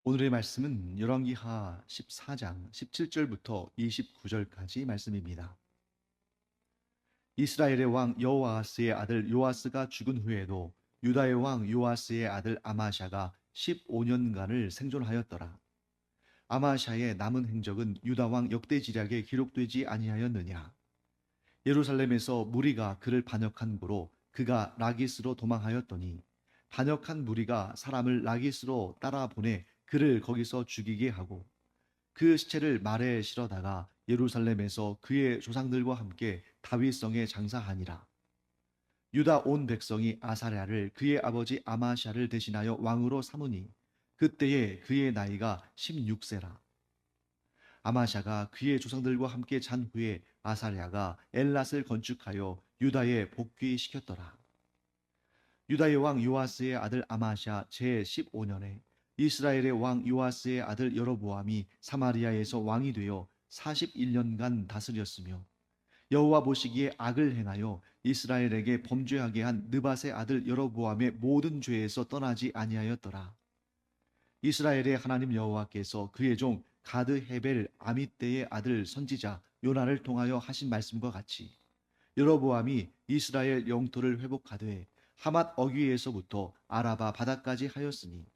오늘의 말씀은 열왕기하 14장 17절부터 29절까지 말씀입니다. 이스라엘의 왕 여호아스의 아들 요아스가 죽은 후에도 유다의 왕 요아스의 아들 아마샤가 15년간을 생존하였더라. 아마샤의 남은 행적은 유다 왕 역대지략에 기록되지 아니하였느냐. 예루살렘에서 무리가 그를 반역한 고로 그가 라기스로 도망하였더니 반역한 무리가 사람을 라기스로 따라 보내 그를 거기서 죽이게 하고 그 시체를 말에 실어다가 예루살렘에서 그의 조상들과 함께 다윗성에 장사하니라. 유다 온 백성이 아사랴를 그의 아버지 아마샤를 대신하여 왕으로 삼으니 그때에 그의 나이가 16세라. 아마샤가 그의 조상들과 함께 잔 후에 아사랴가 엘랏을 건축하여 유다에 복귀시켰더라. 유다의 왕 요아스의 아들 아마샤 제 15년에 이스라엘의 왕 요아스의 아들 여로보암이 사마리아에서 왕이 되어 41년간 다스렸으며 여호와 보시기에 악을 행하여 이스라엘에게 범죄하게 한 느밧의 아들 여로보암의 모든 죄에서 떠나지 아니하였더라. 이스라엘의 하나님 여호와께서 그의 종 가드 헤벨 아미떼의 아들 선지자 요나를 통하여 하신 말씀과 같이 여로보암이 이스라엘 영토를 회복하되 하맛 어귀에서부터 아라바 바다까지 하였으니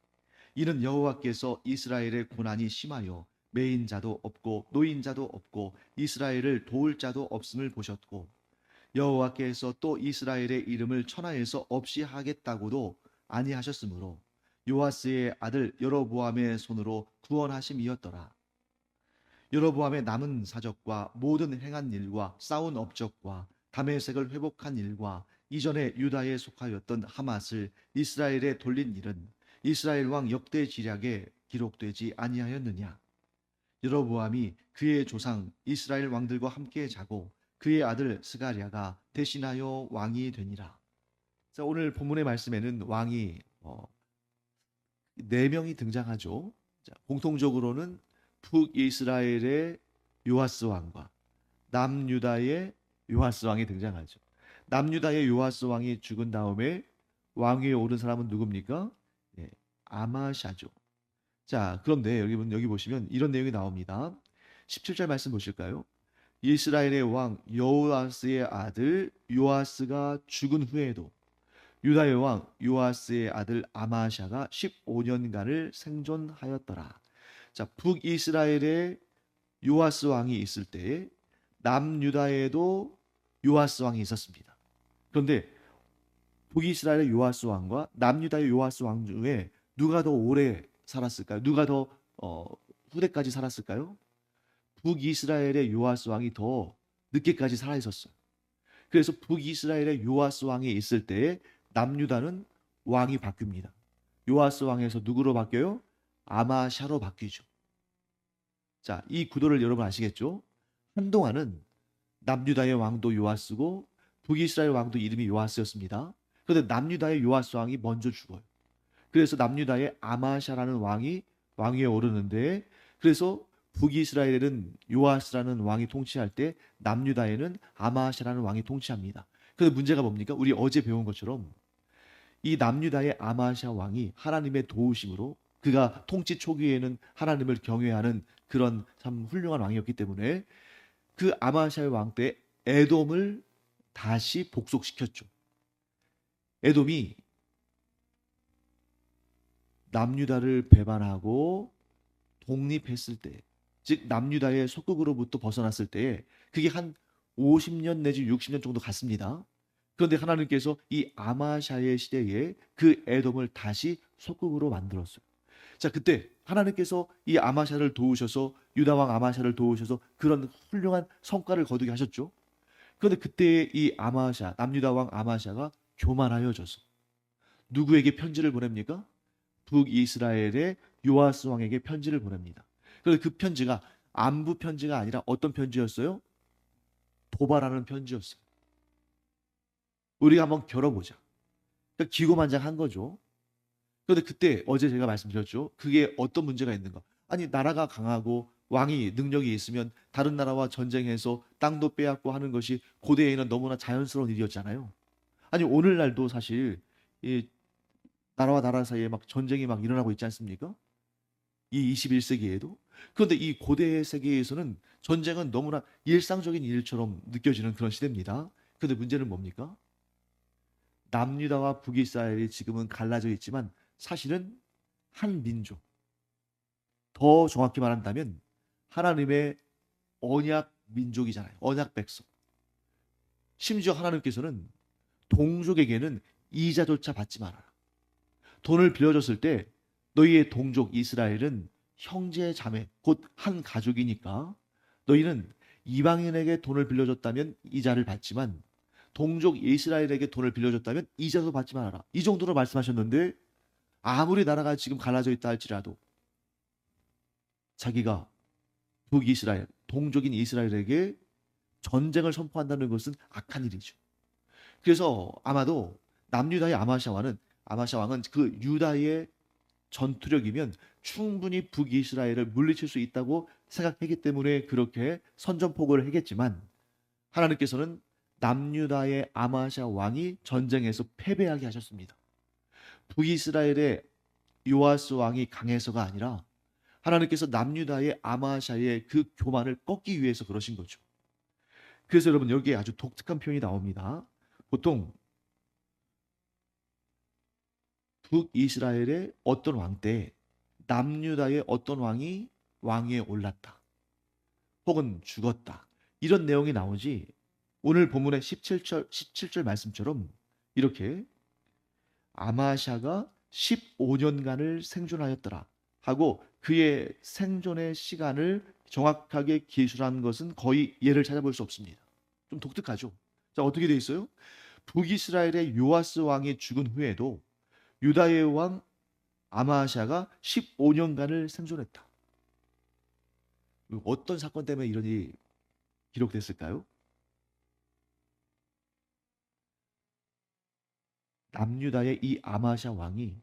이는 여호와께서 이스라엘의 고난이 심하여 매인 자도 없고 노인 자도 없고 이스라엘을 도울 자도 없음을 보셨고 여호와께서 또 이스라엘의 이름을 천하에서 없이 하겠다고도 아니하셨으므로 요아스의 아들 여로보암의 손으로 구원하심이었더라. 여로보암의 남은 사적과 모든 행한 일과 싸운 업적과 다메섹을 회복한 일과 이전에 유다에 속하였던 하맛을 이스라엘에 돌린 일은 이스라엘 왕 역대 지략에 기록되지 아니하였느냐. 여로보암이 그의 조상 이스라엘 왕들과 함께 자고 그의 아들 스가랴가 대신하여 왕이 되니라. 자, 오늘 본문의 말씀에는 왕이 네 명이 등장하죠. 자, 공통적으로는 북이스라엘의 요아스 왕과 남유다의 요아스 왕이 등장하죠. 남유다의 요아스 왕이 죽은 다음에 왕위에 오른 사람은 누굽니까? 예, 아마샤죠. 자, 그런데 여기 보시면 이런 내용이 나옵니다. 17절 말씀 보실까요? 이스라엘의 왕 여호아스의 아들 요아스가 죽은 후에도 유다의 왕 요아스의 아들 아마샤가 15년간을 생존하였더라. 자, 북이스라엘의 요아스 왕이 있을 때에 남유다에도 요아스 왕이 있었습니다. 그런데 북이스라엘의 요아스 왕과 남유다의 요아스 왕 중에 누가 더 오래 살았을까요? 누가 더 후대까지 살았을까요? 북이스라엘의 요아스 왕이 더 늦게까지 살아 있었어요. 그래서 북이스라엘의 요아스 왕이 있을 때에 남유다는 왕이 바뀝니다. 요아스 왕에서 누구로 바뀌어요? 아마샤로 바뀌죠. 자, 이 구도를 여러분 아시겠죠? 한동안은 남유다의 왕도 요아스고 북이스라엘 왕도 이름이 요아스였습니다. 그런데 남유다의 요아스 왕이 먼저 죽어요. 그래서 남유다의 아마샤라는 왕이 왕위에 오르는데, 그래서 북이스라엘에는 요아스라는 왕이 통치할 때 남유다에는 아마샤라는 왕이 통치합니다. 그런데 문제가 뭡니까? 우리 어제 배운 것처럼 이 남유다의 아마샤 왕이 하나님의 도우심으로 그가 통치 초기에는 하나님을 경외하는 그런 참 훌륭한 왕이었기 때문에 그 아마샤의 왕 때 에돔을 다시 복속시켰죠. 에돔이 남유다를 배반하고 독립했을 때, 즉 남유다의 속국으로부터 벗어났을 때에 그게 한 50년 내지 60년 정도 갔습니다. 그런데 하나님께서 이 아마샤의 시대에 그 에돔을 다시 속국으로 만들었어요. 자, 그때 하나님께서 이 아마샤를 도우셔서 유다 왕 아마샤를 도우셔서 그런 훌륭한 성과를 거두게 하셨죠. 그런데 그때 이 아마샤, 남유다 왕 아마샤가 교만하여져서 누구에게 편지를 보냅니까? 북이스라엘의 요아스 왕에게 편지를 보냅니다. 그런데 그 편지가 안부 편지가 아니라 어떤 편지였어요? 도발하는 편지였어요. 우리가 한번 겨뤄보자. 그러니까 기고만장한 거죠. 그런데 그때 어제 제가 말씀드렸죠. 그게 어떤 문제가 있는가? 아니, 나라가 강하고 왕이 능력이 있으면 다른 나라와 전쟁해서 땅도 빼앗고 하는 것이 고대에는 너무나 자연스러운 일이었잖아요. 아니, 오늘날도 사실 이 나라와 나라 사이에 막 전쟁이 막 일어나고 있지 않습니까? 이 21세기에도. 그런데 이 고대 세계에서는 전쟁은 너무나 일상적인 일처럼 느껴지는 그런 시대입니다. 그런데 문제는 뭡니까? 남유다와 북이스라엘이 지금은 갈라져 있지만 사실은 한 민족, 더 정확히 말한다면 하나님의 언약 민족이잖아요. 언약 백성. 심지어 하나님께서는 동족에게는 이자조차 받지 말아라. 돈을 빌려줬을 때 너희의 동족 이스라엘은 형제 자매 곧 한 가족이니까 너희는 이방인에게 돈을 빌려줬다면 이자를 받지만 동족 이스라엘에게 돈을 빌려줬다면 이자도 받지 말아라. 이 정도로 말씀하셨는데 아무리 나라가 지금 갈라져 있다 할지라도 자기가 북이스라엘, 동족인 이스라엘에게 전쟁을 선포한다는 것은 악한 일이죠. 그래서 아마도 남유다의 아마샤 왕은 그 유다의 전투력이면 충분히 북이스라엘을 물리칠 수 있다고 생각했기 때문에 그렇게 선전포고를 했겠지만 하나님께서는 남유다의 아마샤 왕이 전쟁에서 패배하게 하셨습니다. 북이스라엘의 요아스 왕이 강해서가 아니라 하나님께서 남유다의 아마샤의 그 교만을 꺾기 위해서 그러신 거죠. 그래서 여러분 여기에 아주 독특한 표현이 나옵니다. 보통 북이스라엘의 어떤 왕 때 남유다의 어떤 왕이 왕위에 올랐다. 혹은 죽었다. 이런 내용이 나오지 오늘 본문의 17절 말씀처럼 이렇게 아마샤가 15년간을 생존하였더라 하고 그의 생존의 시간을 정확하게 기술한 것은 거의 예를 찾아볼 수 없습니다. 좀 독특하죠. 자, 어떻게 돼 있어요? 북이스라엘의 요아스 왕이 죽은 후에도 유다의 왕 아마샤가 15년간을 생존했다. 어떤 사건 때문에 이런 일이 기록됐을까요? 남유다의 이 아마샤 왕이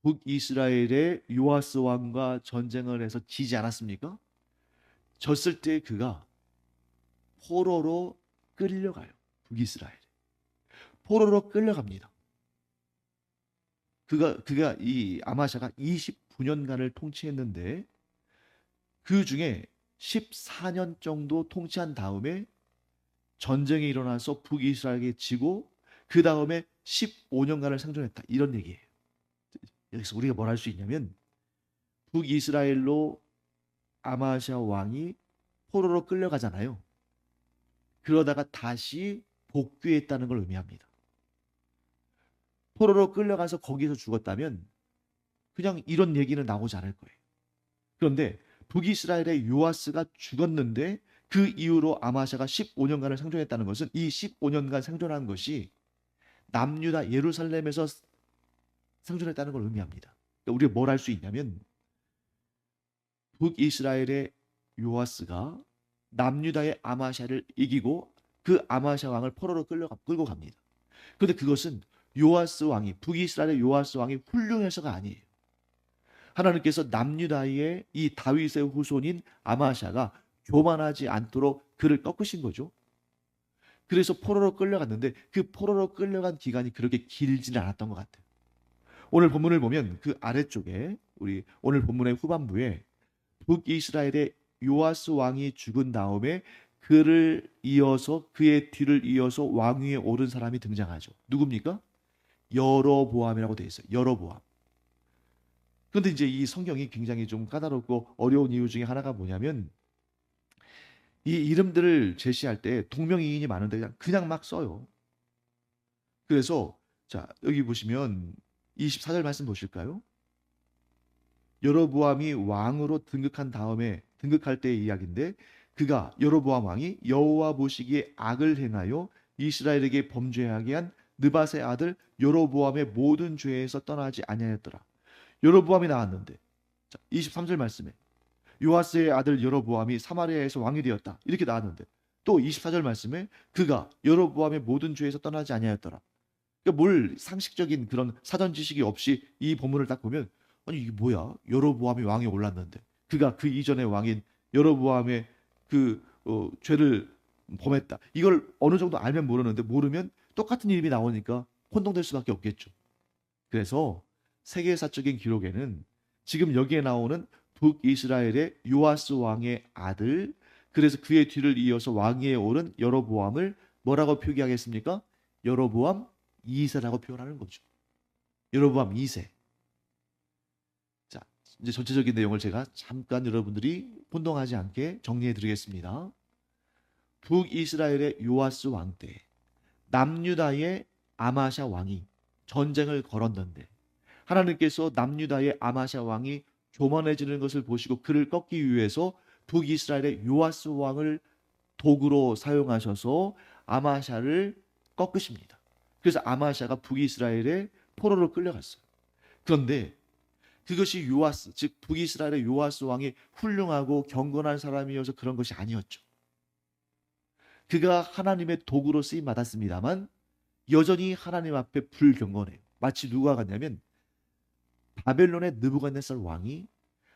북이스라엘의 요아스 왕과 전쟁을 해서 지지 않았습니까? 졌을 때 그가 포로로 끌려가요. 북이스라엘에. 포로로 끌려갑니다. 그가 이 아마샤가 29년간을 통치했는데 그 중에 14년 정도 통치한 다음에 전쟁이 일어나서 북이스라엘에게 지고 그 다음에 15년간을 생존했다. 이런 얘기예요. 여기서 우리가 뭘 할 수 있냐면 북이스라엘로 아마샤 왕이 포로로 끌려가잖아요. 그러다가 다시 복귀했다는 걸 의미합니다. 포로로 끌려가서 거기서 죽었다면 그냥 이런 얘기는 나오지 않을 거예요. 그런데 북이스라엘의 요아스가 죽었는데 그 이후로 아마샤가 15년간을 생존했다는 것은 이 15년간 생존한 것이 남유다 예루살렘에서 생존했다는 걸 의미합니다. 그러니까 우리가 뭘 할 수 있냐면 북이스라엘의 요아스가 남유다의 아마샤를 이기고 그 아마샤 왕을 포로로 끌고 갑니다. 그런데 그것은 요아스 왕이 북이스라엘의 요아스 왕이 훌륭해서가 아니에요. 하나님께서 남유다의 이 다윗의 후손인 아마샤가 교만하지 않도록 그를 꺾으신 거죠. 그래서 포로로 끌려갔는데 그 포로로 끌려간 기간이 그렇게 길지는 않았던 것 같아요. 오늘 본문을 보면 그 아래쪽에 우리 오늘 본문의 후반부에 북이스라엘의 요아스 왕이 죽은 다음에 그를 이어서 그의 뒤를 이어서 왕위에 오른 사람이 등장하죠. 누굽니까? 여로보암이라고 되어 있어요. 여로보암. 그런데 이제 이 성경이 굉장히 좀 까다롭고 어려운 이유 중에 하나가 뭐냐면 이 이름들을 제시할 때 동명이인이 많은데 그냥 막 써요. 그래서 자 여기 보시면 24절 말씀 보실까요? 여로보암이 왕으로 등극할 때의 이야기인데 그가 여로보암 왕이 여호와 보시기에 악을 행하여 이스라엘에게 범죄하게 한 느밧의 아들 여로보암의 모든 죄에서 떠나지 아니하였더라. 여로보암이 나왔는데 자, 23절 말씀에 요아스의 아들 여로보암이 사마리아에서 왕이 되었다. 이렇게 나왔는데 또 24절 말씀에 그가 여로보암의 모든 죄에서 떠나지 아니하였더라. 그러니까 뭘 상식적인 그런 사전 지식이 없이 이 본문을 딱 보면 아니 이게 뭐야? 여로보암이 왕에 올랐는데 그가 그 이전의 왕인 여로보암의 그 죄를 범했다. 이걸 어느 정도 알면 모르는데 모르면 똑같은 이름이 나오니까 혼동될 수밖에 없겠죠. 그래서 세계사적인 기록에는 지금 여기에 나오는 북이스라엘의 요아스 왕의 아들, 그래서 그의 뒤를 이어서 왕위에 오른 여로보암을 뭐라고 표기하겠습니까? 여로보암 2세라고 표현하는 거죠. 여로보암 2세. 자, 이제 전체적인 내용을 제가 잠깐 여러분들이 혼동하지 않게 정리해 드리겠습니다. 북이스라엘의 요아스 왕 때 남유다의 아마샤 왕이 전쟁을 걸었는데 하나님께서 남유다의 아마샤 왕이 교만해지는 것을 보시고 그를 꺾기 위해서 북이스라엘의 요아스 왕을 도구로 사용하셔서 아마샤를 꺾으십니다. 그래서 아마샤가 북이스라엘의 포로로 끌려갔어요. 그런데 그것이 요아스, 즉 북이스라엘의 요아스 왕이 훌륭하고 경건한 사람이어서 그런 것이 아니었죠. 그가 하나님의 도구로 쓰임 받았습니다만 여전히 하나님 앞에 불경건해요. 마치 누가 같냐면 바벨론의 느부갓네살 왕이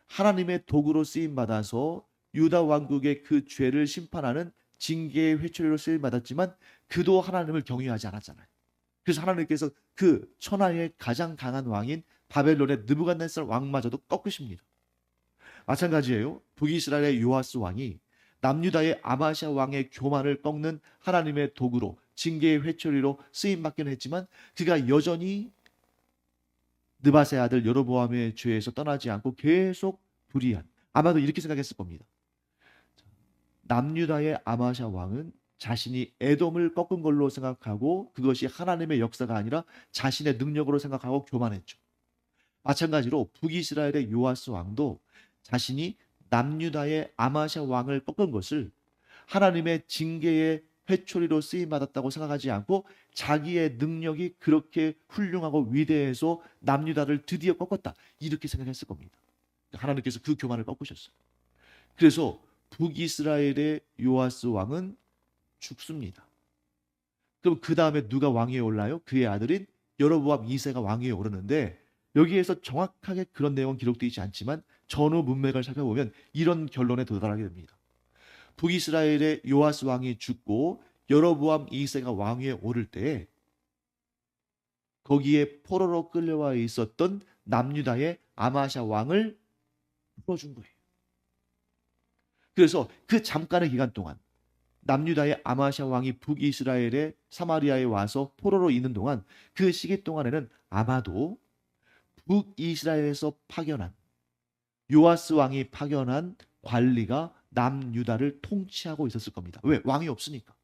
하나님의 도구로 쓰임 받아서 유다 왕국의 그 죄를 심판하는 징계의 회초리로 쓰임 받았지만 그도 하나님을 경외하지 않았잖아요. 그래서 하나님께서 그 천하의 가장 강한 왕인 바벨론의 느부갓네살 왕마저도 꺾으십니다. 마찬가지예요. 북이스라엘의 요아스 왕이 남유다의 아마샤 왕의 교만을 꺾는 하나님의 도구로 징계의 회초리로 쓰임 받긴 했지만 그가 여전히 느밧의 아들 여로보암의 죄에서 떠나지 않고 계속 불의한, 아마도 이렇게 생각했을 겁니다. 남유다의 아마샤 왕은 자신이 에돔을 꺾은 걸로 생각하고 그것이 하나님의 역사가 아니라 자신의 능력으로 생각하고 교만했죠. 마찬가지로 북이스라엘의 요아스 왕도 자신이 남유다의 아마샤 왕을 꺾은 것을 하나님의 징계의 회초리로 쓰임받았다고 생각하지 않고 자기의 능력이 그렇게 훌륭하고 위대해서 남유다를 드디어 꺾었다, 이렇게 생각했을 겁니다. 하나님께서 그 교만을 꺾으셨어요. 그래서 북이스라엘의 요아스 왕은 죽습니다. 그럼 그 다음에 누가 왕위에 올라요? 그의 아들인 여로보암 2세가 왕위에 오르는데 여기에서 정확하게 그런 내용은 기록되어 있지 않지만 전후 문맥을 살펴보면 이런 결론에 도달하게 됩니다. 북이스라엘의 요아스 왕이 죽고 여로보암 2세가 왕위에 오를 때에 거기에 포로로 끌려와 있었던 남유다의 아마샤 왕을 풀어준 거예요. 그래서 그 잠깐의 기간 동안 남유다의 아마샤 왕이 북이스라엘의 사마리아에 와서 포로로 있는 동안 그 시기 동안에는 아마도 북이스라엘에서 파견한 요아스 왕이 파견한 관리가 남유다를 통치하고 있었을 겁니다. 왜? 왕이 없으니까.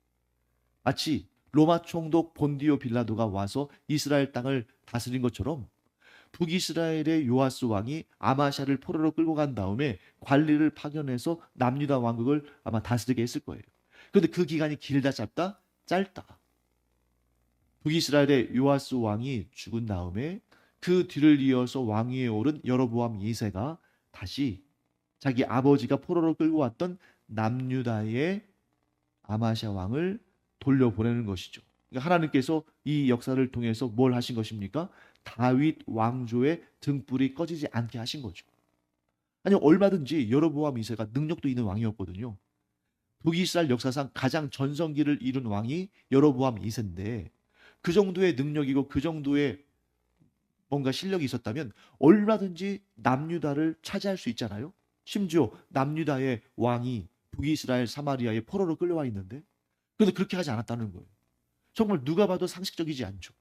마치 로마 총독 본디오 빌라도가 와서 이스라엘 땅을 다스린 것처럼 북이스라엘의 요아스 왕이 아마샤를 포로로 끌고 간 다음에 관리를 파견해서 남유다 왕국을 아마 다스리게 했을 거예요. 그런데 그 기간이 길다 짧다? 짧다. 북이스라엘의 요아스 왕이 죽은 다음에 그 뒤를 이어서 왕위에 오른 여로보암 2세가 다시 자기 아버지가 포로로 끌고 왔던 남유다의 아마샤 왕을 돌려보내는 것이죠. 그러니까 하나님께서 이 역사를 통해서 뭘 하신 것입니까? 다윗 왕조의 등불이 꺼지지 않게 하신 거죠. 아니, 얼마든지 여로보암 2세가 능력도 있는 왕이었거든요. 북이스라엘 역사상 가장 전성기를 이룬 왕이 여로보암 2세인데 그 정도의 능력이고 그 정도의 뭔가 실력이 있었다면 얼마든지 남유다를 차지할 수 있잖아요. 심지어 남유다의 왕이 북이스라엘 사마리아에 포로로 끌려와 있는데 그런데 그렇게 하지 않았다는 거예요. 정말 누가 봐도 상식적이지 않죠.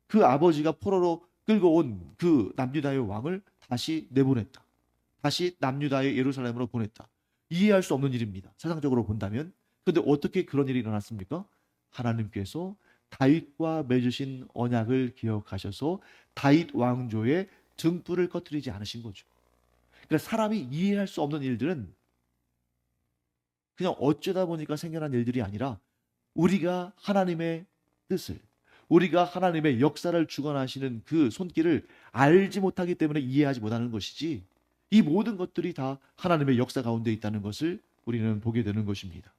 그 아버지가 포로로 끌고 온 그 남유다의 왕을 다시 내보냈다. 다시 남유다의 예루살렘으로 보냈다. 이해할 수 없는 일입니다. 세상적으로 본다면. 그런데 어떻게 그런 일이 일어났습니까? 하나님께서 다윗과 맺으신 언약을 기억하셔서 다윗 왕조의 등불을 꺼뜨리지 않으신 거죠. 그러니까 사람이 이해할 수 없는 일들은 그냥 어쩌다 보니까 생겨난 일들이 아니라 우리가 하나님의 뜻을, 우리가 하나님의 역사를 주관하시는 그 손길을 알지 못하기 때문에 이해하지 못하는 것이지, 이 모든 것들이 다 하나님의 역사 가운데 있다는 것을 우리는 보게 되는 것입니다.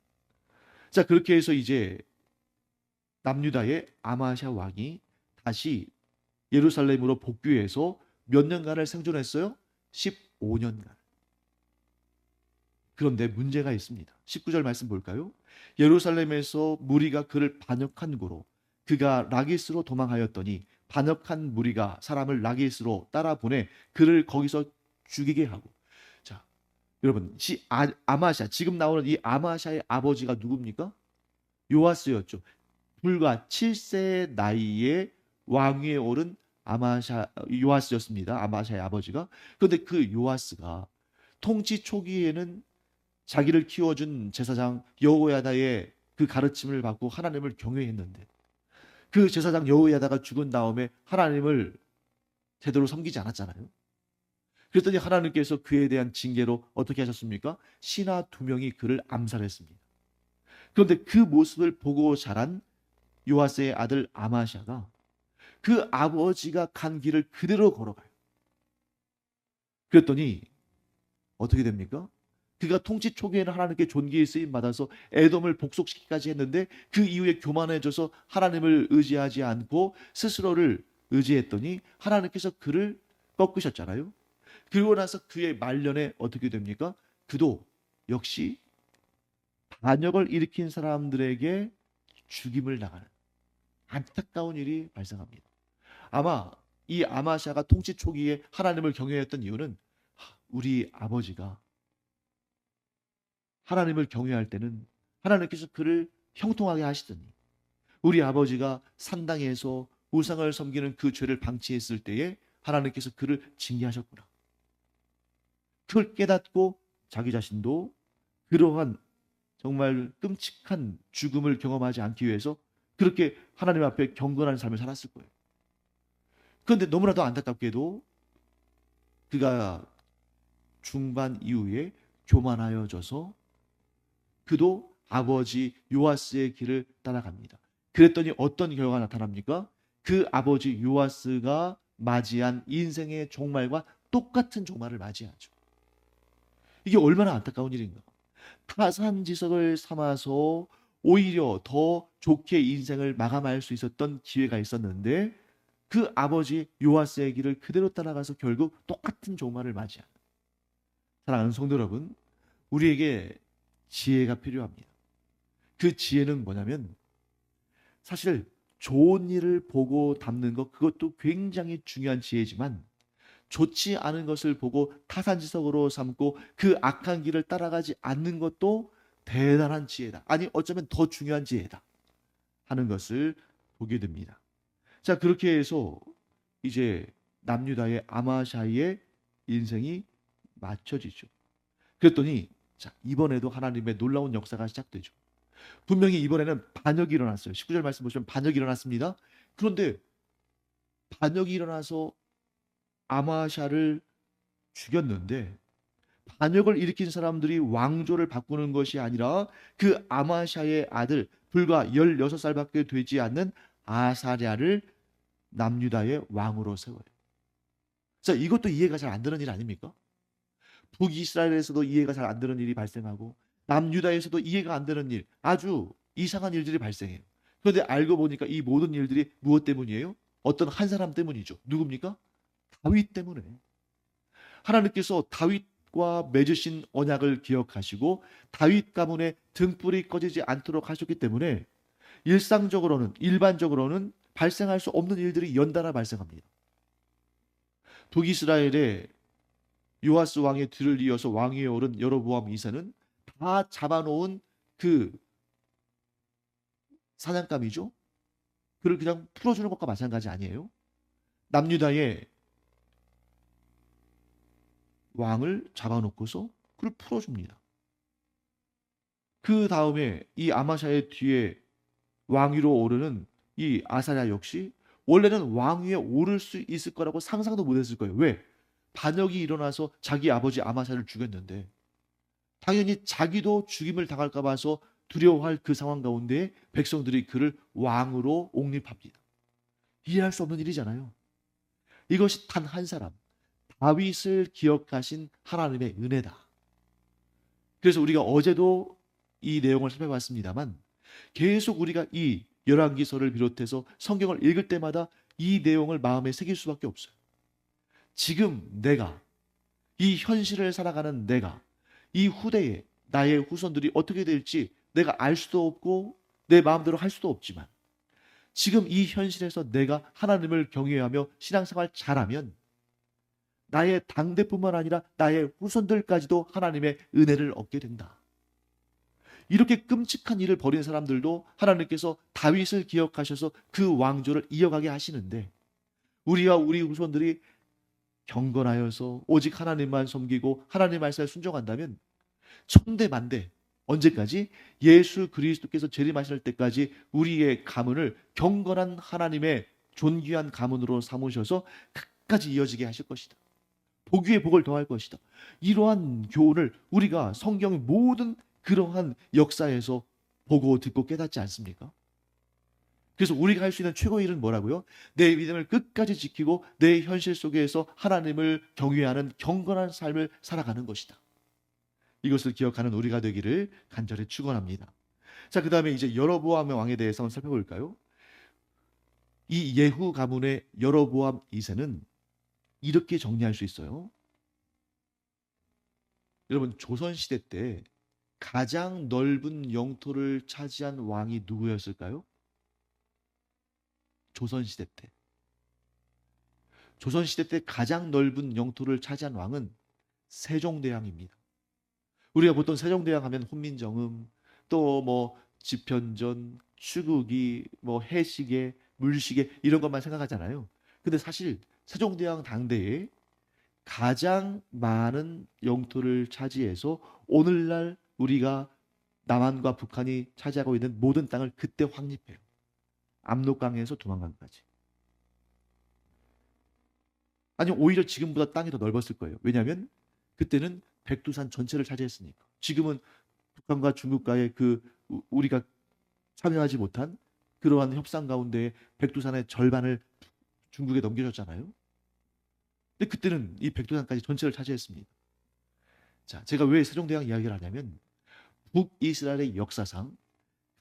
자, 그렇게 해서 이제 남유다의 아마샤 왕이 다시 예루살렘으로 복귀해서 몇 년간을 생존했어요? 15년간. 그런데 문제가 있습니다. 19절 말씀 볼까요? 예루살렘에서 무리가 그를 반역한 고로 그가 라기스로 도망하였더니 반역한 무리가 사람을 라기스로 따라 보내 그를 거기서 죽이게 하고 여러분, 아마샤, 지금 나오는 이 아마샤의 아버지가 누굽니까? 요아스였죠. 불과 7세 나이에 왕위에 오른 요아스였습니다. 아마샤의 아버지가. 그런데 그 요아스가 통치 초기에는 자기를 키워준 제사장 여호야다의 그 가르침을 받고 하나님을 경외했는데, 그 제사장 여호야다가 죽은 다음에 하나님을 제대로 섬기지 않았잖아요. 그랬더니 하나님께서 그에 대한 징계로 어떻게 하셨습니까? 신하 2명이 그를 암살했습니다. 그런데 그 모습을 보고 자란 요아스의 아들 아마샤가 그 아버지가 간 길을 그대로 걸어가요. 그랬더니 어떻게 됩니까? 그가 통치 초기에는 하나님께 존귀의 쓰임 받아서 에돔을 복속시키기까지 했는데, 그 이후에 교만해져서 하나님을 의지하지 않고 스스로를 의지했더니 하나님께서 그를 꺾으셨잖아요. 그리고 나서 그의 말년에 어떻게 됩니까? 그도 역시 반역을 일으킨 사람들에게 죽임을 당하는 안타까운 일이 발생합니다. 아마 이 아마샤가 통치 초기에 하나님을 경외했던 이유는, 우리 아버지가 하나님을 경외할 때는 하나님께서 그를 형통하게 하시더니 우리 아버지가 산당에서 우상을 섬기는 그 죄를 방치했을 때에 하나님께서 그를 징계하셨구나. 그걸 깨닫고 자기 자신도 그러한 정말 끔찍한 죽음을 경험하지 않기 위해서 그렇게 하나님 앞에 경건한 삶을 살았을 거예요. 그런데 너무나도 안타깝게도 그가 중반 이후에 교만하여져서 그도 아버지 요아스의 길을 따라갑니다. 그랬더니 어떤 결과가 나타납니까? 그 아버지 요아스가 맞이한 인생의 종말과 똑같은 종말을 맞이하죠. 이게 얼마나 안타까운 일인가. 타산지석을 삼아서 오히려 더 좋게 인생을 마감할 수 있었던 기회가 있었는데, 그 아버지 요아스의 길을 그대로 따라가서 결국 똑같은 종말을 맞이하는. 사랑하는 성도 여러분, 우리에게 지혜가 필요합니다. 그 지혜는 뭐냐면, 사실 좋은 일을 보고 담는 것, 그것도 굉장히 중요한 지혜지만, 좋지 않은 것을 보고 타산지석으로 삼고 그 악한 길을 따라가지 않는 것도 대단한 지혜다. 아니, 어쩌면 더 중요한 지혜다 하는 것을 보게 됩니다. 자, 그렇게 해서 이제 남유다의 아마샤이의 인생이 맞춰지죠. 그랬더니 자, 이번에도 하나님의 놀라운 역사가 시작되죠. 분명히 이번에는 반역이 일어났어요. 19절 말씀 보시면 반역이 일어났습니다. 그런데 반역이 일어나서 아마샤를 죽였는데, 반역을 일으킨 사람들이 왕조를 바꾸는 것이 아니라 그 아마샤의 아들, 불과 16살밖에 되지 않는 아사랴를 남유다의 왕으로 세워요. 자, 이것도 이해가 잘 안 되는 일 아닙니까? 북이스라엘에서도 이해가 잘 안 되는 일이 발생하고 남유다에서도 이해가 안 되는 일, 아주 이상한 일들이 발생해요. 그런데 알고 보니까 이 모든 일들이 무엇 때문이에요? 어떤 한 사람 때문이죠. 누굽니까? 다윗 때문에. 하나님께서 다윗과 맺으신 언약을 기억하시고 다윗 가문의 등불이 꺼지지 않도록 하셨기 때문에 일반적으로는 발생할 수 없는 일들이 연달아 발생합니다. 북이스라엘의 요아스 왕의 뒤를 이어서 왕위에 오른 여로보암 2세는 다 잡아놓은 그 사냥감이죠. 그를 그냥 풀어주는 것과 마찬가지 아니에요? 남유다의 왕을 잡아놓고서 그를 풀어줍니다. 그 다음에 이 아마샤의 뒤에 왕위로 오르는 이 아사랴 역시 원래는 왕위에 오를 수 있을 거라고 상상도 못했을 거예요. 왜? 반역이 일어나서 자기 아버지 아마샤를 죽였는데 당연히 자기도 죽임을 당할까 봐서 두려워할 그 상황 가운데 백성들이 그를 왕으로 옹립합니다. 이해할 수 없는 일이잖아요. 이것이 단 한 사람, 다윗을 기억하신 하나님의 은혜다. 그래서 우리가 어제도 이 내용을 살펴봤습니다만 계속 우리가 이 열왕기서를 비롯해서 성경을 읽을 때마다 이 내용을 마음에 새길 수밖에 없어요. 지금 내가, 이 현실을 살아가는 내가, 이 후대에 나의 후손들이 어떻게 될지 내가 알 수도 없고 내 마음대로 할 수도 없지만 지금 이 현실에서 내가 하나님을 경외하며 신앙생활 잘하면 나의 당대뿐만 아니라 나의 후손들까지도 하나님의 은혜를 얻게 된다. 이렇게 끔찍한 일을 벌인 사람들도 하나님께서 다윗을 기억하셔서 그 왕조를 이어가게 하시는데, 우리와 우리 후손들이 경건하여서 오직 하나님만 섬기고 하나님 말씀에 순종한다면 천대만대, 언제까지? 예수 그리스도께서 재림하실 때까지 우리의 가문을 경건한 하나님의 존귀한 가문으로 삼으셔서 끝까지 이어지게 하실 것이다. 복 위에 복을 더할 것이다. 이러한 교훈을 우리가 성경의 모든 그러한 역사에서 보고 듣고 깨닫지 않습니까? 그래서 우리가 할 수 있는 최고의 일은 뭐라고요? 내 믿음을 끝까지 지키고 내 현실 속에서 하나님을 경외하는 경건한 삶을 살아가는 것이다. 이것을 기억하는 우리가 되기를 간절히 축원합니다. 자, 그 다음에 이제 여로보암 왕에 대해서 한번 살펴볼까요? 이 예후 가문의 여로보암 2세는 이렇게 정리할 수 있어요. 여러분, 조선시대 때 가장 넓은 영토를 차지한 왕이 누구였을까요? 조선시대 때. 조선시대 때 가장 넓은 영토를 차지한 왕은 세종대왕입니다. 우리가 보통 세종대왕 하면 훈민정음, 또 뭐 집현전, 추국이, 뭐 해시계, 물시계 이런 것만 생각하잖아요. 근데 사실 세종대왕 당대에 가장 많은 영토를 차지해서 오늘날 우리가 남한과 북한이 차지하고 있는 모든 땅을 그때 확립해요. 압록강에서 두만강까지. 아니, 오히려 지금보다 땅이 더 넓었을 거예요. 왜냐하면 그때는 백두산 전체를 차지했으니까. 지금은 북한과 중국과의 그 우리가 참여하지 못한 그러한 협상 가운데 백두산의 절반을 중국에 넘겨줬잖아요. 근데 그때는 이 백두산까지 전체를 차지했습니다. 자, 제가 왜 세종대왕 이야기를 하냐면 북이스라엘의 역사상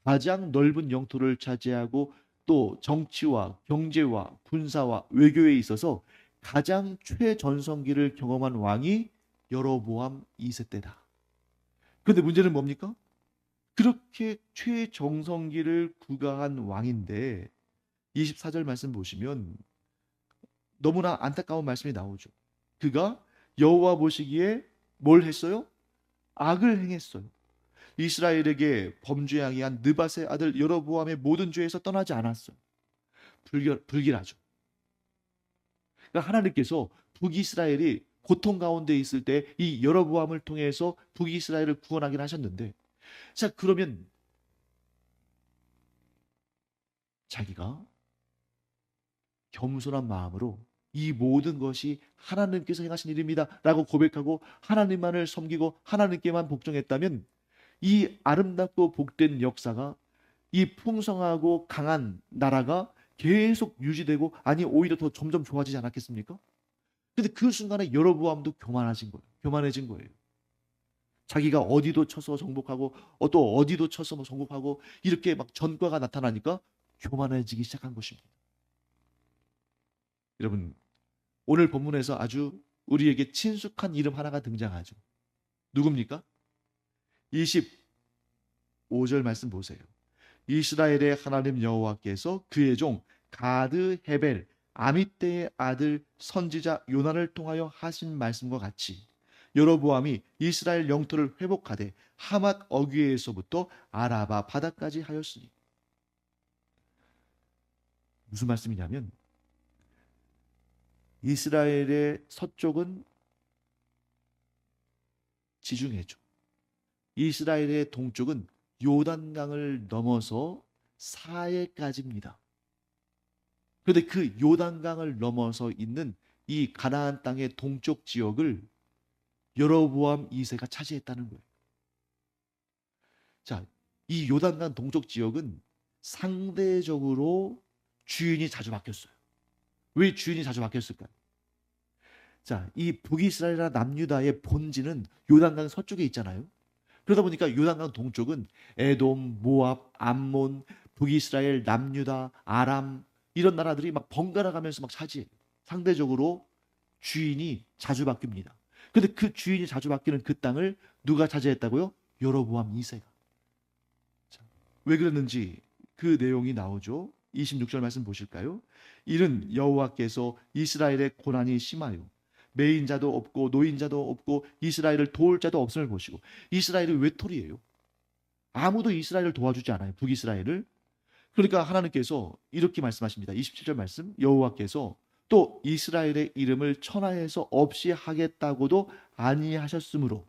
가장 넓은 영토를 차지하고 또 정치와 경제와 군사와 외교에 있어서 가장 최전성기를 경험한 왕이 여로보암 2세 때다. 그런데 문제는 뭡니까? 그렇게 최정성기를 구가한 왕인데 24절 말씀 보시면 너무나 안타까운 말씀이 나오죠. 그가 여호와 보시기에 뭘 했어요? 악을 행했어요. 이스라엘에게 범죄하게 한 느밧의 아들 여로보암의 모든 죄에서 떠나지 않았어요. 불길하죠. 그러니까 하나님께서 북이스라엘이 고통 가운데 있을 때 이 여로보암을 통해서 북이스라엘을 구원하긴 하셨는데, 자, 그러면 자기가 겸손한 마음으로 이 모든 것이 하나님께서 행하신 일입니다 라고 고백하고 하나님만을 섬기고 하나님께만 복종했다면 이 아름답고 복된 역사가, 이 풍성하고 강한 나라가 계속 유지되고, 아니 오히려 더 점점 좋아지지 않았겠습니까? 근데 그 순간에 여로보암도 교만해진 거예요. 자기가 어디도 쳐서 정복하고 또 어디도 쳐서 뭐 정복하고 이렇게 막 전과가 나타나니까 교만해지기 시작한 것입니다. 여러분, 오늘 본문에서 아주 우리에게 친숙한 이름 하나가 등장하죠. 누굽니까? 25절 말씀 보세요. 이스라엘의 하나님 여호와께서 그의 종 가드 헤벨 아미떼의 아들 선지자 요나를 통하여 하신 말씀과 같이 여로보암이 이스라엘 영토를 회복하되 하맛 어귀에서부터 아라바 바다까지 하였으니. 무슨 말씀이냐면 이스라엘의 서쪽은 지중해죠. 이스라엘의 동쪽은 요단강을 넘어서 사해까지입니다. 그런데 그 요단강을 넘어서 있는 이 가나안 땅의 동쪽 지역을 여로보암 2세가 차지했다는 거예요. 자, 이 요단강 동쪽 지역은 상대적으로 주인이 자주 바뀌었어요. 왜 주인이 자주 바뀌었을까요? 자, 이 북이스라엘이나 남유다의 본지는 요단강 서쪽에 있잖아요. 그러다 보니까 요단강 동쪽은 에돔, 모압, 암몬, 북이스라엘, 남유다, 아람 이런 나라들이 막 번갈아 가면서 막 차지해요. 상대적으로 주인이 자주 바뀝니다. 근데 그 주인이 자주 바뀌는 그 땅을 누가 차지했다고요? 여로보암 2세가. 자, 왜 그랬는지 그 내용이 나오죠. 26절 말씀 보실까요? 이는 여호와께서 이스라엘의 고난이 심하여 매인자도 없고 노인자도 없고 이스라엘을 도울 자도 없음을 보시고, 이스라엘이 외톨이에요. 아무도 이스라엘을 도와주지 않아요. 북이스라엘을. 그러니까 하나님께서 이렇게 말씀하십니다. 27절 말씀, 여호와께서 또 이스라엘의 이름을 천하에서 없이 하겠다고도 아니하셨으므로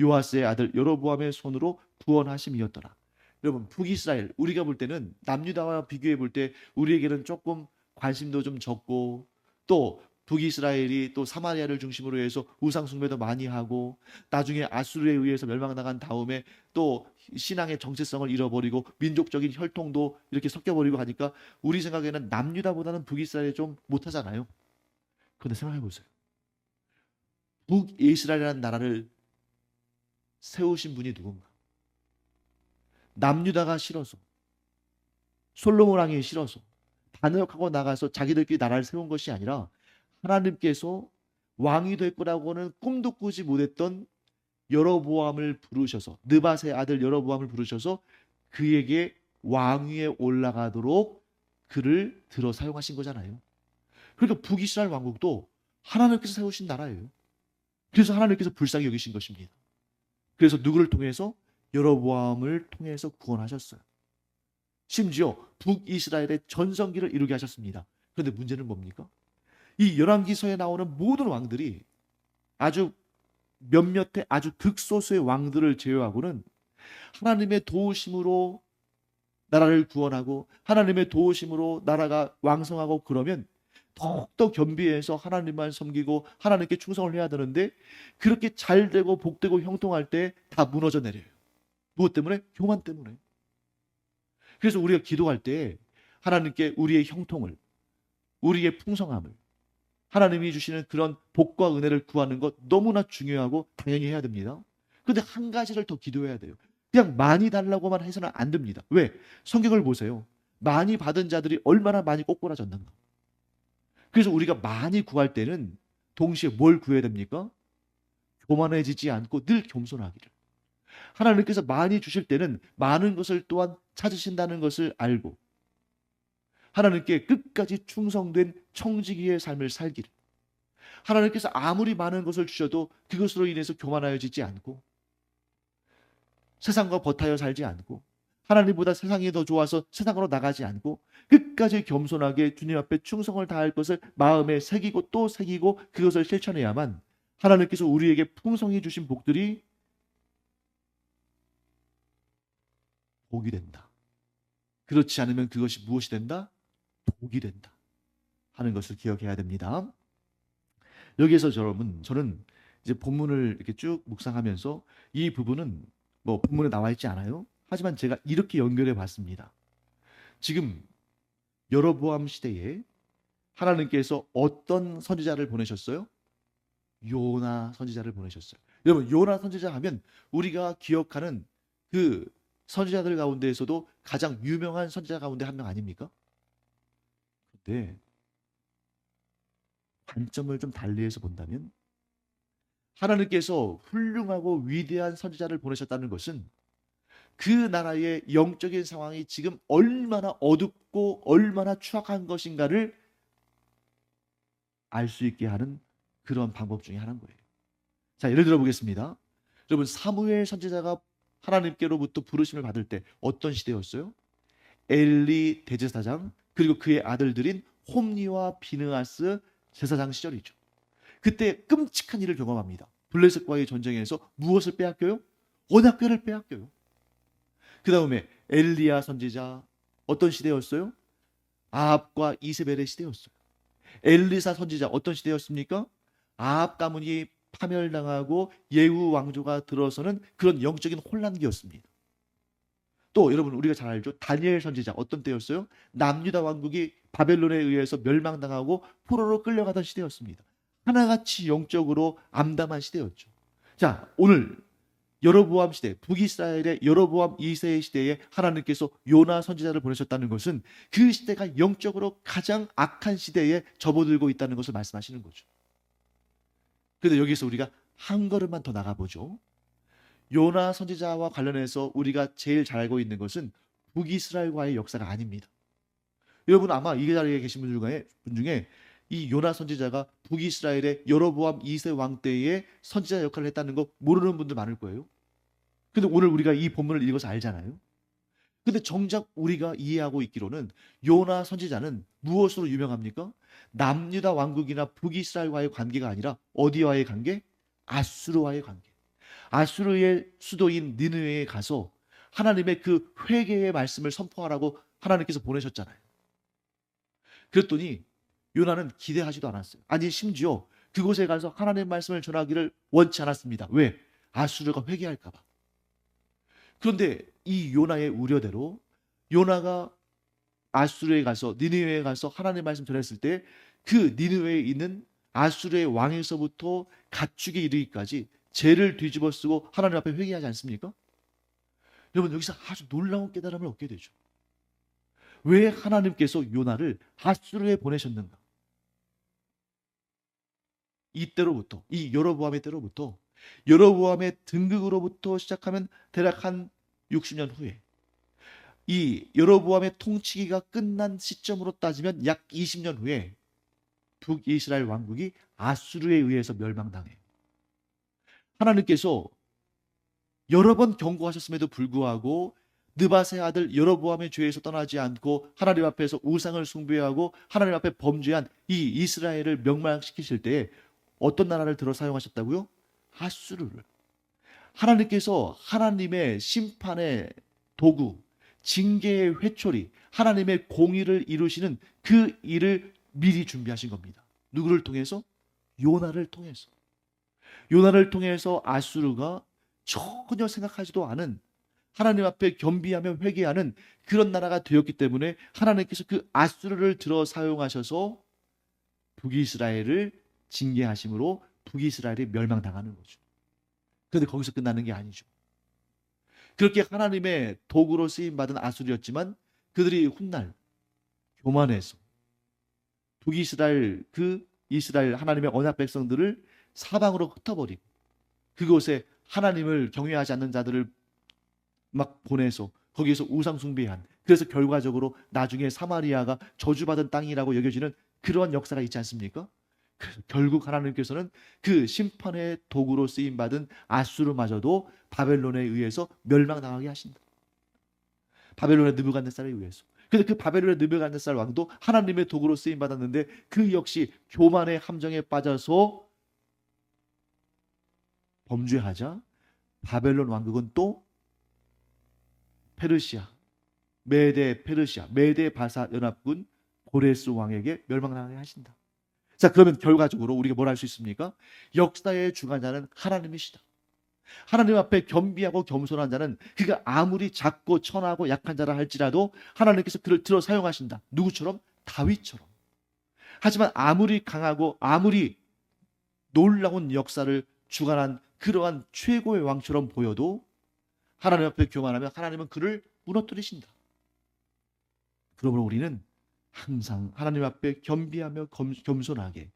요아스의 아들 여로보암의 손으로 구원하심이었더라. 여러분, 북이스라엘, 우리가 볼 때는 남유다와 비교해 볼 때 우리에게는 조금 관심도 좀 적고, 또 북이스라엘이 또 사마리아를 중심으로 해서 우상 숭배도 많이 하고, 나중에 아수르에 의해서 멸망당한 다음에 또 신앙의 정체성을 잃어버리고 민족적인 혈통도 이렇게 섞여버리고 하니까 우리 생각에는 남유다보다는 북이스라엘이 좀 못하잖아요. 그런데 생각해 보세요. 북이스라엘이라는 나라를 세우신 분이 누군가? 남유다가 싫어서, 솔로몬 왕이 싫어서 반역하고 나가서 자기들끼리 나라를 세운 것이 아니라, 하나님께서 왕이 될 거라고는 꿈도 꾸지 못했던 여로보암을 부르셔서, 느밧의 아들 여로보암을 부르셔서 그에게 왕위에 올라가도록 그를 들어 사용하신 거잖아요. 그러니까 북이스라엘 왕국도 하나님께서 세우신 나라예요. 그래서 하나님께서 불쌍히 여기신 것입니다. 그래서 누구를 통해서? 여로보암을 통해서 구원하셨어요. 심지어 북이스라엘의 전성기를 이루게 하셨습니다. 그런데 문제는 뭡니까? 이 열왕기서에 나오는 모든 왕들이, 아주 몇몇의 아주 극소수의 왕들을 제외하고는 하나님의 도우심으로 나라를 구원하고 하나님의 도우심으로 나라가 왕성하고 그러면 더욱더 겸비해서 하나님만 섬기고 하나님께 충성을 해야 되는데, 그렇게 잘 되고 복되고 형통할 때 다 무너져 내려요. 무엇 때문에? 교만 때문에. 그래서 우리가 기도할 때 하나님께 우리의 형통을, 우리의 풍성함을, 하나님이 주시는 그런 복과 은혜를 구하는 것 너무나 중요하고 당연히 해야 됩니다. 그런데 한 가지를 더 기도해야 돼요. 그냥 많이 달라고만 해서는 안 됩니다. 왜? 성경을 보세요. 많이 받은 자들이 얼마나 많이 꼬꾸라졌는가. 그래서 우리가 많이 구할 때는 동시에 뭘 구해야 됩니까? 교만해지지 않고 늘 겸손하기를. 하나님께서 많이 주실 때는 많은 것을 또한 찾으신다는 것을 알고 하나님께 끝까지 충성된 청지기의 삶을 살기를. 하나님께서 아무리 많은 것을 주셔도 그것으로 인해서 교만하여지지 않고, 세상과 버타여 살지 않고, 하나님보다 세상이 더 좋아서 세상으로 나가지 않고, 끝까지 겸손하게 주님 앞에 충성을 다할 것을 마음에 새기고 또 새기고 그것을 실천해야만 하나님께서 우리에게 풍성히 주신 복들이 복이 된다. 그렇지 않으면 그것이 무엇이 된다? 독이 된다 하는 것을 기억해야 됩니다. 여기에서 여러분, 저는 이제 본문을 이렇게 쭉 묵상하면서 이 부분은 뭐 본문에 나와 있지 않아요. 하지만 제가 이렇게 연결해 봤습니다. 지금 여로보암 시대에 하나님께서 어떤 선지자를 보내셨어요? 요나 선지자를 보내셨어요. 여러분, 요나 선지자 하면 우리가 기억하는 그 선지자들 가운데에서도 가장 유명한 선지자 가운데 한 명 아닙니까? 근데 관점을 좀 달리해서 본다면, 하나님께서 훌륭하고 위대한 선지자를 보내셨다는 것은 그 나라의 영적인 상황이 지금 얼마나 어둡고 얼마나 추악한 것인가를 알 수 있게 하는 그런 방법 중에 하나인 거예요. 자, 예를 들어 보겠습니다. 여러분, 사무엘 선지자가 하나님께로부터 부르심을 받을 때 어떤 시대였어요? 엘리 대제사장, 그리고 그의 아들들인 홈니와 비느하스 제사장 시절이죠. 그때 끔찍한 일을 경험합니다. 블레셋과의 전쟁에서 무엇을 빼앗겨요? 언약궤를 빼앗겨요. 그 다음에 엘리야 선지자, 어떤 시대였어요? 아합과 이세벨의 시대였어요. 엘리사 선지자, 어떤 시대였습니까? 아합 가문이 파멸당하고 예후 왕조가 들어서는 그런 영적인 혼란기였습니다. 또 여러분, 우리가 잘 알죠? 다니엘 선지자, 어떤 때였어요? 남유다 왕국이 바벨론에 의해서 멸망당하고 포로로 끌려가던 시대였습니다. 하나같이 영적으로 암담한 시대였죠. 자, 오늘 여로보암 시대, 북이스라엘의 여로보암 2세의 시대에 하나님께서 요나 선지자를 보내셨다는 것은 그 시대가 영적으로 가장 악한 시대에 접어들고 있다는 것을 말씀하시는 거죠. 그런데 여기서 우리가 한 걸음만 더 나가보죠. 요나 선지자와 관련해서 우리가 제일 잘 알고 있는 것은 북이스라엘과의 역사가 아닙니다. 여러분, 아마 이 자리에 계신 분 중에 이 요나 선지자가 북이스라엘의 여로보암 2세 왕 때의 선지자 역할을 했다는 거 모르는 분들 많을 거예요. 근데 오늘 우리가 이 본문을 읽어서 알잖아요. 근데 정작 우리가 이해하고 있기로는 요나 선지자는 무엇으로 유명합니까? 남유다 왕국이나 북이스라엘과의 관계가 아니라 어디와의 관계? 아수르와의 관계. 아수르의 수도인 니느웨에 가서 하나님의 그 회개의 말씀을 선포하라고 하나님께서 보내셨잖아요. 그랬더니 요나는 기대하지도 않았어요. 아니 심지어 그곳에 가서 하나님의 말씀을 전하기를 원치 않았습니다. 왜? 아수르가 회개할까 봐. 그런데 이 요나의 우려대로 요나가 아수르에 가서 니느웨에 가서 하나님의 말씀 전했을 때 그 니느웨에 있는 아수르의 왕에서부터 가축에 이르기까지 죄를 뒤집어 쓰고 하나님 앞에 회개하지 않습니까? 여러분 여기서 아주 놀라운 깨달음을 얻게 되죠. 왜 하나님께서 요나를 아수르에 보내셨는가? 이때로부터 이 여로보암의 때로부터 여로보암의 등극으로부터 시작하면 대략 한 60년 후에 이 여로보암의 통치기가 끝난 시점으로 따지면 약 20년 후에 북이스라엘 왕국이 아수르에 의해서 멸망당해요. 하나님께서 여러 번 경고하셨음에도 불구하고 느밧의 아들 여로보암의 죄에서 떠나지 않고 하나님 앞에서 우상을 숭배하고 하나님 앞에 범죄한 이 이스라엘을 멸망시키실 때에 어떤 나라를 들어 사용하셨다고요? 아수르를. 하나님께서 하나님의 심판의 도구, 징계의 회초리, 하나님의 공의를 이루시는 그 일을 미리 준비하신 겁니다. 누구를 통해서? 요나를 통해서. 요나를 통해서 아수르가 전혀 생각하지도 않은 하나님 앞에 겸비하며 회개하는 그런 나라가 되었기 때문에 하나님께서 그 아수르를 들어 사용하셔서 북이스라엘을 징계하심으로 북이스라엘이 멸망당하는 거죠. 그런데 거기서 끝나는 게 아니죠. 그렇게 하나님의 도구로 쓰임받은 아수르였지만 그들이 훗날 교만해서 북이스라엘 그 이스라엘 하나님의 언약 백성들을 사방으로 흩어버리고 그곳에 하나님을 경외하지 않는 자들을 막 보내서 거기에서 우상 숭배한, 그래서 결과적으로 나중에 사마리아가 저주받은 땅이라고 여겨지는 그러한 역사가 있지 않습니까? 그래서 결국 하나님께서는 그 심판의 도구로 쓰임받은 아수르마저도 바벨론에 의해서 멸망당하게 하신다. 바벨론의 느부갓네살에 의해서. 그래서 그 바벨론의 느부갓네살 왕도 하나님의 도구로 쓰임받았는데 그 역시 교만의 함정에 빠져서 범죄하자 바벨론 왕국은 또 페르시아, 메대 바사 연합군 고레스 왕에게 멸망당하게 하신다. 자, 그러면 결과적으로 우리가 뭘 할 수 있습니까? 역사의 주관자는 하나님이시다. 하나님 앞에 겸비하고 겸손한 자는 그가 아무리 작고 천하고 약한 자라 할지라도 하나님께서 그를 들어 사용하신다. 누구처럼? 다윗처럼. 하지만 아무리 강하고 아무리 놀라운 역사를 주관한 그러한 최고의 왕처럼 보여도 하나님 앞에 교만하면 하나님은 그를 무너뜨리신다. 그러므로 우리는 항상 하나님 앞에 겸비하며 겸손하게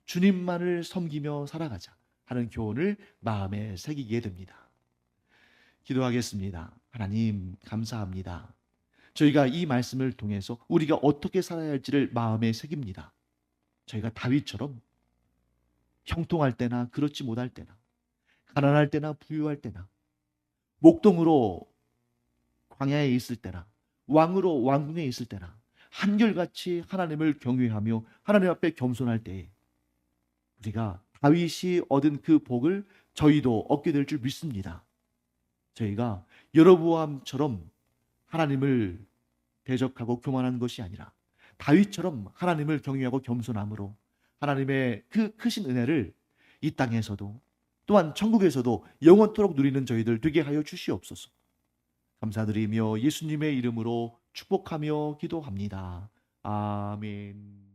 주님만을 섬기며 살아가자 하는 교훈을 마음에 새기게 됩니다. 기도하겠습니다. 하나님 감사합니다. 저희가 이 말씀을 통해서 우리가 어떻게 살아야 할지를 마음에 새깁니다. 저희가 다윗처럼 형통할 때나 그렇지 못할 때나 가난할 때나 부유할 때나 목동으로 광야에 있을 때나 왕으로 왕궁에 있을 때나 한결같이 하나님을 경외하며 하나님 앞에 겸손할 때에 우리가 다윗이 얻은 그 복을 저희도 얻게 될 줄 믿습니다. 저희가 여로보암처럼 하나님을 대적하고 교만한 것이 아니라 다윗처럼 하나님을 경외하고 겸손함으로 하나님의 그 크신 은혜를 이 땅에서도 또한 천국에서도 영원토록 누리는 저희들 되게 하여 주시옵소서. 감사드리며 예수님의 이름으로 축복하며 기도합니다. 아멘.